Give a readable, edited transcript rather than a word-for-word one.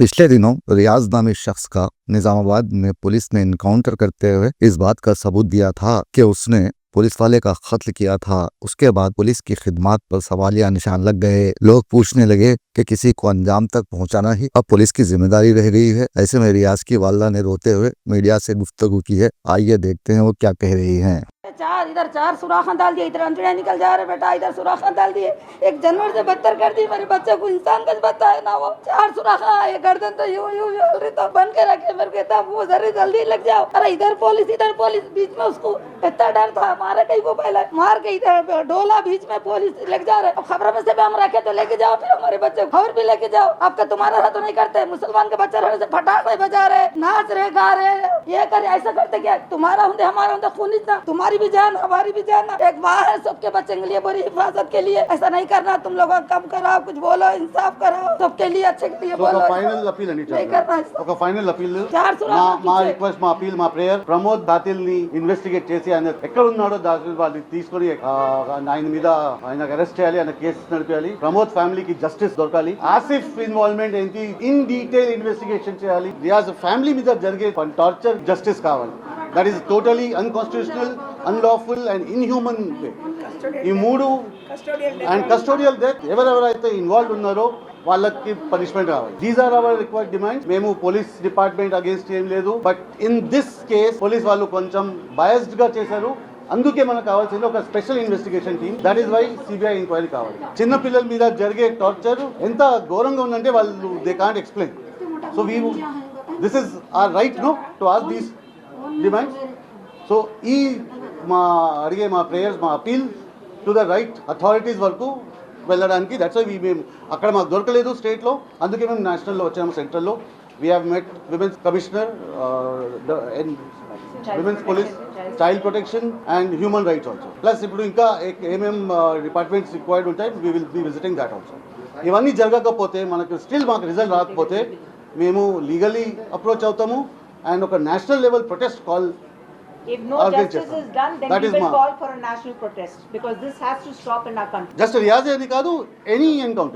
पिछले दिनों रियाज नामी शख्स का निजामाबाद में पुलिस ने इनकाउंटर करते हुए इस बात का सबूत दिया था कि उसने पुलिस वाले का कत्ल किया था। उसके बाद पुलिस की खिदमत पर सवालिया निशान लग गए। लोग पूछने लगे कि किसी को अंजाम तक पहुंचाना ही अब पुलिस की जिम्मेदारी रह गई है। ऐसे में रियाज की वालदा ने रोते हुए मीडिया से गुफ्तगू की है। आइए देखते हैं वो क्या कह रही हैं। इधर चार सुराखान डाल दिए, इधर अंतड़ियां निकल जा रहे बेटा, इधर सुराखान डाल दिए। एक जानवर से बदतर कर दी, मेरे बच्चे को इंसान का बता है ना। वो चार सुराखान, ये गर्दन तो यूं यूं चल रही, तो बन के रखे मेरे कहता वो जल्दी लग जाओ। अरे इधर पुलिस बीच में, उसको इतना डर था मारे कहीं को, पहले मार के इधर डोला, बीच में पुलिस लग जा रहे। अब खबर में से भी हम रखे तो लेके जाओ, फिर हमारे बच्चे खबर भी लेके जाओ। आपका तुम्हारा रहा तो नहीं करते, मुसलमान के बच्चे रहने से फटाके बजा रहे, नाच रहे, गा रहे, ये करे, ऐसा करते क्या? तुम्हारा होंगे हमारा होंगे, खून इतना, तुम्हारी भी जान हमारी भी जान। एक माँ है, सबके बच्चे के लिए बड़ी हिफाजत के लिए ऐसा नहीं करना। तुम लोग कम कराओ, कुछ बोलो, इंसाफ कराओ, सबके लिए अच्छे के लिए बोलो। ఫైనల్ అపీల్ అండి, नहीं करना है। ఒక ఫైనల్ అపీల్, चार सुराखान మా पीछे। రిక్వెస్ట్, మా అపీల్, మా ప్రేయర్, ప్రమోద్ దాతిల్ ని ఇన్వెస్టిగేట్ చేసి ఆయన ఎక్కడ ఉన్నాడో దాతిల్ వాళ్ళని తీసుకొని ఆయన మీద ఆయన అరెస్ట్ చేయాలి, ఆయన కేసు నడిపేయాలి. ప్రమోద్ ఫ్యామిలీకి జస్టిస్ దొరకాలి. ఆసిఫ్ ఇన్వాల్వ్మెంట్ ఏంటి ఇన్ డీటెయిల్ ఇన్వెస్టిగేషన్ చేయాలి. రియాజ్ ఫ్యామిలీ మీద జరిగే టార్చర్ జస్టిస్ కావాలి. That is totally unconstitutional, unlawful and inhuman way. ఈ మూడు అండ్ కస్టోడియల్ డెత్, ఎవరెవరైతే ఇన్వాల్వ్ ఉన్నారో వాళ్ళకి పనిష్మెంట్ కావాలి. These are our required demands. మేము పోలీస్ డిపార్ట్మెంట్ అగేన్స్ట్ ఏం లేదు, but in this case police వాళ్ళు కొంచెం బయాస్డ్ గా చేశారు. అందుకే మనకు కావాల్సింది ఒక special investigation team. That is why CBI enquiry కావాలి. చిన్న పిల్లల మీద జరిగే టార్చర్ ఎంత ఘోరంగా ఉందంటే వాళ్ళు they can't explain. So we this is our right no to ask these demands. సో ఈ మా అడిగే మా ప్రేయర్స్, మా appeal to the right authorities వరకు వెళ్ళడానికి. దట్స్ వై మేము అక్కడ మాకు దొరకలేదు స్టేట్లో, అందుకే మేము నేషనల్లో వచ్చాము, సెంట్రల్లో. We have met women's commissioner, women's police, child protection and human rights also. Plus ఇప్పుడు ఇంకా ఏమేం డిపార్ట్మెంట్స్ రిక్వైర్డ్ ఉంటాయి, we will be visiting that also. ఇవన్నీ జరగకపోతే, మాకు రిజల్ట్ రాకపోతే మేము లీగల్లీ అప్రోచ్ అవుతాము అండ్ ఒక national level protest call. If no justice is done, then we will call for a national protest, because this has to stop in our country. Just Riyaz అని కాదు, any encounter.